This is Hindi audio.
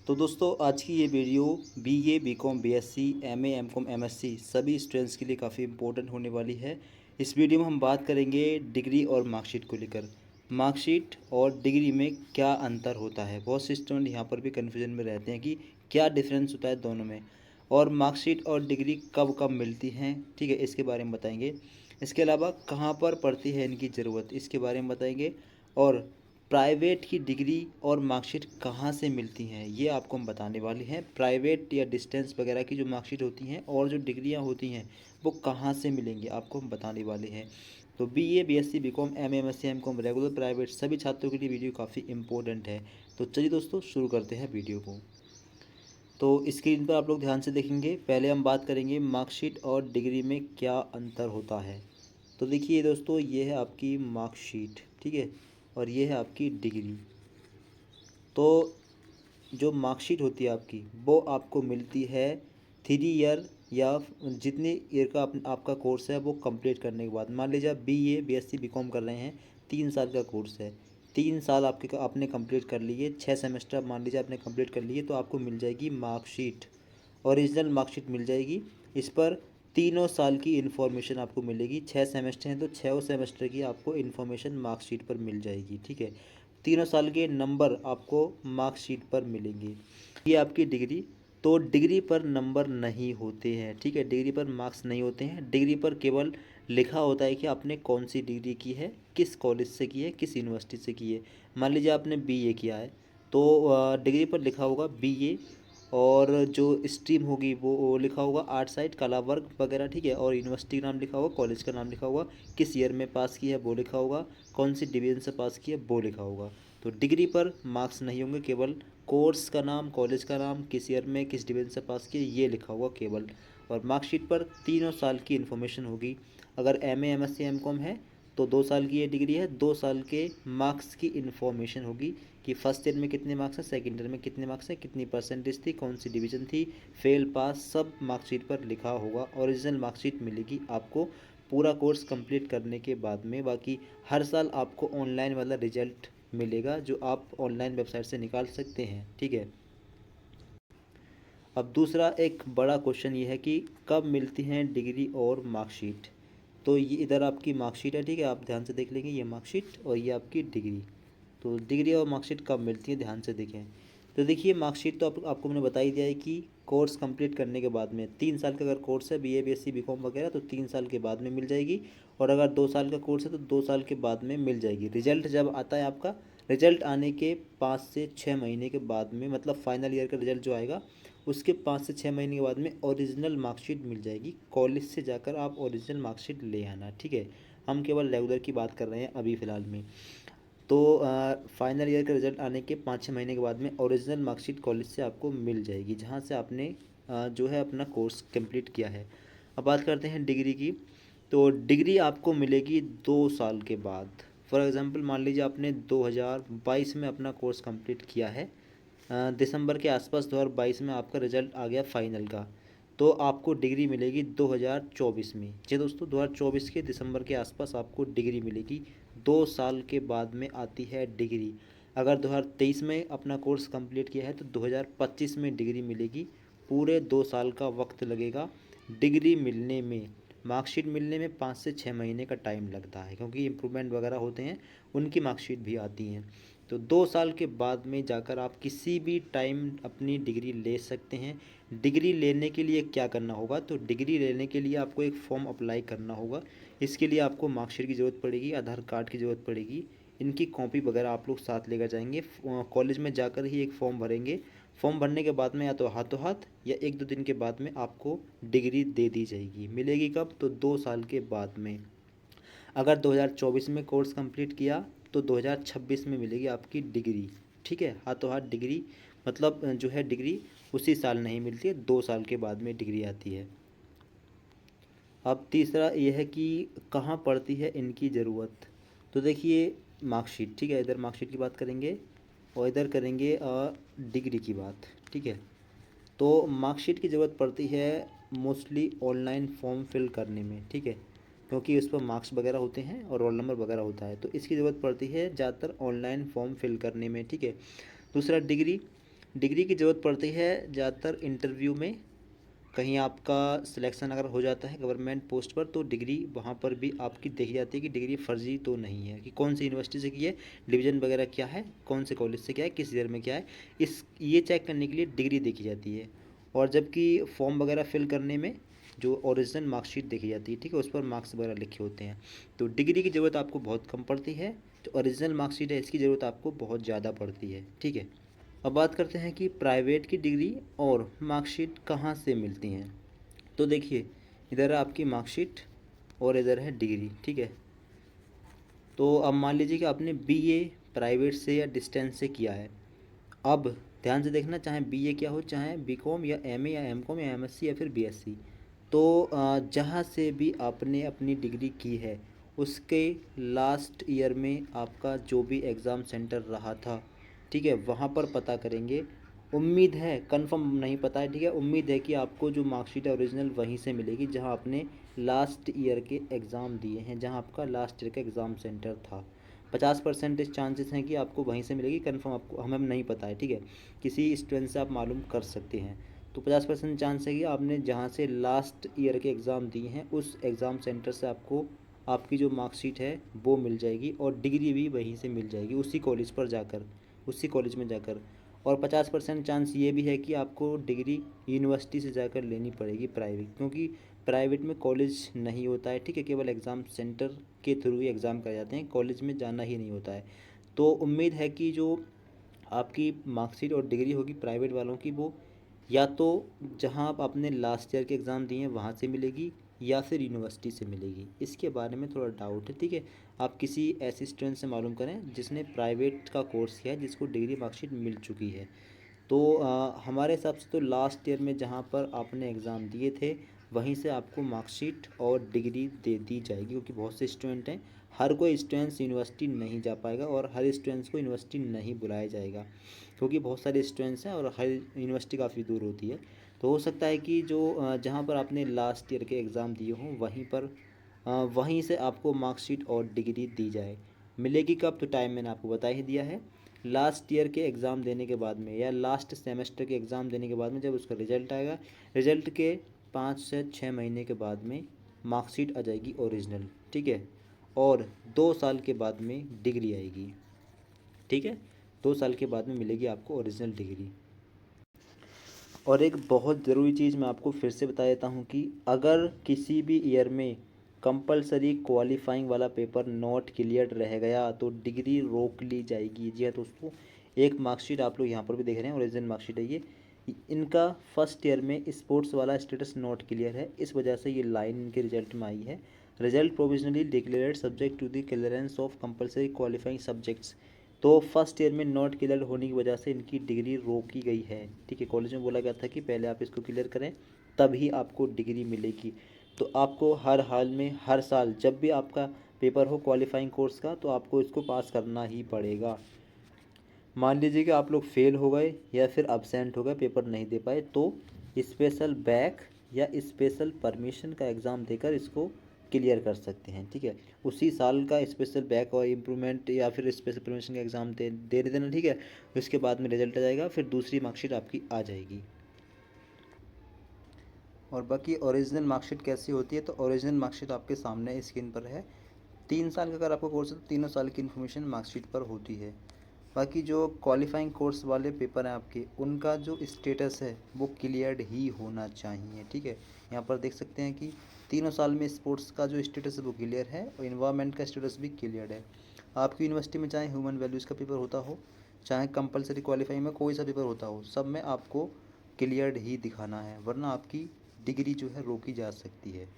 तो दोस्तों आज की ये video BA, BCom, BSc, MA, MCom, MSc सभी स्टूडेंट्स के लिए काफ़ी इंपॉर्टेंट होने वाली है। इस वीडियो में हम बात करेंगे डिग्री और मार्कशीट को लेकर। मार्कशीट और डिग्री में क्या अंतर होता है। बहुत से स्टूडेंट यहाँ पर भी कन्फ्यूजन में रहते हैं कि क्या डिफरेंस होता है दोनों में, और मार्कशीट और डिग्री कब कब मिलती हैं, ठीक है, इसके बारे में बताएंगे। इसके अलावा कहाँ पर पड़ती है इनकी ज़रूरत, इसके बारे में बताएंगे। और प्राइवेट की डिग्री और मार्कशीट कहाँ से मिलती हैं ये आपको हम बताने वाले हैं। प्राइवेट या डिस्टेंस वगैरह की जो मार्कशीट होती हैं और जो डिग्रियां होती हैं वो कहाँ से मिलेंगी आपको हम बताने वाले हैं। तो BA, BSc, BCom, MA, MSc, MCom, regular, private सभी छात्रों के लिए वीडियो काफ़ी इंपॉर्टेंट है। तो चलिए दोस्तों शुरू करते हैं वीडियो को। तो स्क्रीन पर आप लोग ध्यान से देखेंगे। पहले हम बात करेंगे मार्कशीट और डिग्री में क्या अंतर होता है। तो देखिए दोस्तों, ये है आपकी मार्कशीट, ठीक है, और ये है आपकी डिग्री। तो जो मार्कशीट होती है आपकी वो आपको मिलती है 3 ईयर या जितने ईयर का आपका कोर्स है वो कंप्लीट करने के बाद। मान लीजिए आप बीए, बीएससी, बीकॉम कर रहे हैं, 3 साल का कोर्स है, 3 साल आपने कंप्लीट कर लिए, 6 सेमेस्टर मान लीजिए आपने कंप्लीट कर लिए, तो आपको मिल जाएगी मार्कशीट, ओरिजिनल मार्कशीट मिल जाएगी। इस पर तीनों साल की इन्फॉर्मेशन आपको मिलेगी। 6 सेमेस्टर हैं तो 6 सेमेस्टर की आपको इन्फॉर्मेशन मार्कशीट पर मिल जाएगी, ठीक है। तीनों साल के नंबर आपको मार्कशीट पर मिलेंगे। ये आपकी डिग्री। तो डिग्री पर नंबर नहीं होते हैं, ठीक है, डिग्री पर मार्क्स नहीं होते हैं। डिग्री पर केवल लिखा होता है कि आपने कौन सी डिग्री की है, किस कॉलेज से की है, किस यूनिवर्सिटी से की है। मान लीजिए आपने बीए किया है तो डिग्री पर लिखा होगा बीए, और जो स्ट्रीम होगी वो लिखा होगा आर्ट साइड, कला वर्ग वगैरह, ठीक है, और यूनिवर्सिटी का नाम लिखा होगा, कॉलेज का नाम लिखा होगा, किस ईयर में पास किया है वो लिखा होगा, कौन सी डिवीज़न से पास किया वो लिखा होगा। तो डिग्री पर मार्क्स नहीं होंगे, केवल कोर्स का नाम, कॉलेज का नाम, किस ईयर में किस डिवीज़न से पास किया ये लिखा होगा केवल। और मार्कशीट पर तीनों साल की इन्फॉर्मेशन होगी। अगर एमए, एमएससी, एमकॉम है तो 2 साल की ये डिग्री है, 2 साल के मार्क्स की इन्फॉर्मेशन होगी कि फर्स्ट ईयर में कितने मार्क्स हैं, सेकंड ईयर में कितने मार्क्स हैं, कितनी परसेंटेज थी, कौन सी डिवीज़न थी, फेल पास, सब मार्कशीट पर लिखा होगा। ओरिजिनल मार्कशीट मिलेगी आपको पूरा कोर्स कंप्लीट करने के बाद में। बाकी हर साल आपको ऑनलाइन वाला रिजल्ट मिलेगा जो आप ऑनलाइन वेबसाइट से निकाल सकते हैं, ठीक है। अब दूसरा एक बड़ा क्वेश्चन ये है कि कब मिलती हैं डिग्री और मार्कशीट। तो ये इधर आपकी मार्कशीट है, ठीक है, आप ध्यान से देख लेंगे, ये मार्कशीट और ये आपकी डिग्री। तो डिग्री और मार्कशीट कब मिलती है ध्यान से देखें। तो देखिए मार्कशीट तो आपको मैंने बता ही दिया है कि कोर्स कंप्लीट करने के बाद में, 3 साल का अगर कोर्स है बीए, बीएससी, बीकॉम वगैरह, तो 3 साल के बाद में मिल जाएगी। और अगर 2 साल का कोर्स है तो 2 साल के बाद में मिल जाएगी। रिजल्ट जब आता है आपका, रिजल्ट आने के 5 से 6 महीने के बाद में, मतलब फाइनल ईयर का रिजल्ट जो आएगा उसके 5 से 6 महीने के बाद में ओरिजिनल मार्कशीट मिल जाएगी। कॉलेज से जाकर आप ओरिजिनल मार्कशीट ले आना, ठीक है। हम केवल रेगुलर की बात कर रहे हैं अभी फ़िलहाल में। तो फाइनल ईयर का रिजल्ट आने के 5 6 महीने के बाद में ओरिजिनल मार्कशीट कॉलेज से आपको मिल जाएगी, जहाँ से आपने जो है अपना कोर्स कंप्लीट किया है। अब बात करते हैं डिग्री की। तो डिग्री आपको मिलेगी 2 साल के बाद। फॉर एग्ज़ाम्पल मान लीजिए आपने 2022 में अपना कोर्स कंप्लीट किया है, दिसंबर के आसपास 2022 में आपका रिजल्ट आ गया फाइनल का, तो आपको डिग्री मिलेगी 2024 में। जी दोस्तों, 2024 के दिसंबर के आसपास आपको डिग्री मिलेगी। 2 साल के बाद में आती है डिग्री। अगर 2023 में अपना कोर्स कंप्लीट किया है तो 2025 में डिग्री मिलेगी। पूरे 2 साल का वक्त लगेगा डिग्री मिलने में। मार्कशीट मिलने में 5 से 6 महीने का टाइम लगता है, क्योंकि इम्प्रूवमेंट वगैरह होते हैं, उनकी मार्कशीट भी आती हैं। तो 2 साल के बाद में जाकर आप किसी भी टाइम अपनी डिग्री ले सकते हैं। डिग्री लेने के लिए क्या करना होगा, तो डिग्री लेने के लिए आपको एक फ़ॉर्म अप्लाई करना होगा। इसके लिए आपको मार्कशीट की ज़रूरत पड़ेगी, आधार कार्ड की ज़रूरत पड़ेगी, इनकी कॉपी वगैरह आप लोग साथ लेकर जाएंगे। कॉलेज में जाकर ही एक फ़ॉर्म भरेंगे। फॉर्म भरने के बाद में या तो हाथों हाथ या 1 2 दिन के बाद में आपको डिग्री दे दी जाएगी। मिलेगी कब, तो 2 साल के बाद में। अगर 2024 में कोर्स कंप्लीट किया तो 2026 में मिलेगी आपकी डिग्री, ठीक है। हाथों हाथ डिग्री, मतलब जो है डिग्री उसी साल नहीं मिलती है, 2 साल के बाद में डिग्री आती है। अब तीसरा ये है कि कहाँ पड़ती है इनकी ज़रूरत। तो देखिए मार्कशीट, ठीक है, इधर मार्कशीट की बात करेंगे और इधर करेंगे डिग्री की बात, ठीक है। तो मार्कशीट की ज़रूरत पड़ती है मोस्टली ऑनलाइन फॉर्म फिल करने में, ठीक है, क्योंकि उस पर मार्क्स वगैरह होते हैं और रोल नंबर वगैरह होता है, तो इसकी ज़रूरत पड़ती है ज़्यादातर ऑनलाइन फॉर्म फिल करने में, ठीक है। दूसरा डिग्री, डिग्री की ज़रूरत पड़ती है ज़्यादातर इंटरव्यू में, कहीं आपका सिलेक्शन अगर हो जाता है गवर्नमेंट पोस्ट पर तो डिग्री वहाँ पर भी आपकी देखी जाती है कि डिग्री फर्जी तो नहीं है, कि कौन सी यूनिवर्सिटी से की है, डिवीज़न वगैरह क्या है, कौन से कॉलेज से क्या है, किस ईयर में क्या है, ये चेक करने के लिए डिग्री देखी जाती है। और जबकि फॉर्म वगैरह फिल करने में जो ओरिजिनल मार्कशीट देखी जाती है, ठीक है, उस पर मार्क्स वगैरह लिखे होते हैं। तो डिग्री की ज़रूरत आपको बहुत कम पड़ती है, जो ओरिजिनल मार्कशीट है इसकी ज़रूरत आपको बहुत ज़्यादा पड़ती है, ठीक है। अब बात करते हैं कि प्राइवेट की डिग्री और मार्कशीट कहाँ से मिलती हैं। तो देखिए, इधर है आपकी मार्कशीट और इधर है डिग्री, ठीक है। तो अब मान लीजिए कि आपने बीए प्राइवेट से या डिस्टेंस से किया है। अब ध्यान से देखना, चाहे बीए क्या हो, चाहे बीकॉम या एमए या एमकॉम या एमएससी या फिर बीएससी, तो जहाँ से भी आपने अपनी डिग्री की है उसके लास्ट ईयर में आपका जो भी एग्ज़ाम सेंटर रहा था, ठीक है, वहाँ पर पता करेंगे। उम्मीद है, कंफर्म नहीं पता है, ठीक है, उम्मीद है कि आपको जो मार्कशीट है ओरिजिनल वहीं से मिलेगी जहाँ आपने लास्ट ईयर के एग्ज़ाम दिए हैं, जहाँ आपका लास्ट ईयर का एग्ज़ाम सेंटर था। 50% चांसेस हैं कि आपको वहीं से मिलेगी, कंफर्म आपको हमें नहीं पता है, ठीक है, किसी स्टूडेंट से आप मालूम कर सकते हैं। तो 50% चांस है कि आपने जहाँ से लास्ट ईयर के एग्ज़ाम दिए हैं उस एग्ज़ाम सेंटर से आपको आपकी जो मार्कशीट है वो मिल जाएगी और डिग्री भी वहीं से मिल जाएगी, उसी कॉलेज पर जाकर, उसी कॉलेज में जाकर। और 50% चांस ये भी है कि आपको डिग्री यूनिवर्सिटी से जाकर लेनी पड़ेगी प्राइवेट, क्योंकि प्राइवेट में कॉलेज नहीं होता है, ठीक है, केवल एग्ज़ाम सेंटर के थ्रू ही एग्ज़ाम कराए जाते हैं, कॉलेज में जाना ही नहीं होता है। तो उम्मीद है कि जो आपकी मार्कशीट और डिग्री होगी प्राइवेट वालों की, वो या तो जहां आप अपने लास्ट ईयर के एग्ज़ाम दिए हैं वहाँ से मिलेगी या फिर यूनिवर्सिटी से मिलेगी। इसके बारे में थोड़ा डाउट है, ठीक है, आप किसी ऐसे स्टूडेंट से मालूम करें जिसने प्राइवेट का कोर्स किया है, जिसको डिग्री मार्कशीट मिल चुकी है। तो हमारे हिसाब से तो लास्ट ईयर में जहाँ पर आपने एग्ज़ाम दिए थे वहीं से आपको मार्कशीट और डिग्री दे दी जाएगी, क्योंकि बहुत से स्टूडेंट हैं, हर कोई स्टूडेंट्स यूनिवर्सिटी नहीं जा पाएगा और हर स्टूडेंट्स को यूनिवर्सिटी नहीं बुलाया जाएगा, क्योंकि बहुत सारे स्टूडेंट्स हैं और हर यूनिवर्सिटी काफ़ी दूर होती है। तो हो सकता है कि जो जहाँ पर आपने लास्ट ईयर के एग्ज़ाम दिए हों वहीं पर वहीं से आपको मार्कशीट और डिग्री दी जाए। मिलेगी कब, तो टाइम मैंने आपको बता ही दिया है, लास्ट ईयर के एग्ज़ाम देने के बाद में या लास्ट सेमेस्टर के एग्ज़ाम देने के बाद में जब उसका रिज़ल्ट आएगा, रिज़ल्ट के 5 से 6 महीने के बाद में मार्कशीट आ जाएगी ओरिजिनल, ठीक है, और 2 साल के बाद में डिग्री आएगी, ठीक है, 2 साल के बाद में मिलेगी आपको ओरिजिनल डिग्री। और एक बहुत ज़रूरी चीज़ मैं आपको फिर से बता देता हूँ कि अगर किसी भी ईयर में कंपलसरी क्वालिफाइंग वाला पेपर नॉट क्लियर रह गया तो डिग्री रोक ली जाएगी। जी हाँ दोस्तों, एक मार्कशीट आप लोग यहाँ पर भी देख रहे हैं, ओरिजिनल मार्कशीट है ये, इनका फर्स्ट ईयर में स्पोर्ट्स वाला स्टेटस नॉट क्लियर है, इस वजह से ये लाइन इनके रिजल्ट में आई है। Result provisionally declared subject to the clearance of compulsory qualifying subjects. तो फर्स्ट ईयर में नॉट क्लियर होने की वजह से इनकी डिग्री रोकी गई है, ठीक है, कॉलेज में बोला गया था कि पहले आप इसको क्लियर करें तभी आपको डिग्री मिलेगी। तो आपको हर हाल में हर साल जब भी आपका पेपर हो क्वालिफाइंग कोर्स का तो आपको इसको पास करना ही पड़ेगा। मान लीजिए कि आप लोग फेल हो गए या फिर अब्सेंट हो गए, पेपर नहीं दे पाए, तो स्पेशल बैक या स्पेशल परमिशन का एग्ज़ाम देकर इसको क्लियर कर सकते हैं, ठीक है, उसी साल का स्पेशल बैक और इम्प्रूवमेंट या फिर स्पेशल परमिशन का एग्ज़ाम दे देना, ठीक है, उसके बाद में रिजल्ट आ जाएगा, फिर दूसरी मार्कशीट आपकी आ जाएगी। और बाकी ओरिजिनल मार्कशीट कैसी होती है, तो ओरिजिनल मार्कशीट आपके सामने स्क्रीन पर है। 3 साल का अगर आपका कोर्स है तो 3 साल की इन्फॉर्मेशन मार्कशीट पर होती है। बाकी जो क्वालिफाइंग कोर्स वाले पेपर हैं आपके, उनका जो स्टेटस है वो क्लियर्ड ही होना चाहिए, ठीक है। यहाँ पर देख सकते हैं कि 3 साल में स्पोर्ट्स का जो स्टेटस है वो क्लियर है और इन्वायरमेंट का स्टेटस भी क्लियर है। आपकी यूनिवर्सिटी में चाहे ह्यूमन वैल्यूज़ का पेपर होता हो, चाहे कंपलसरी क्वालिफाइंग में कोई सा पेपर होता हो, सब में आपको क्लियर्ड ही दिखाना है, वरना आपकी डिग्री जो है रोकी जा सकती है।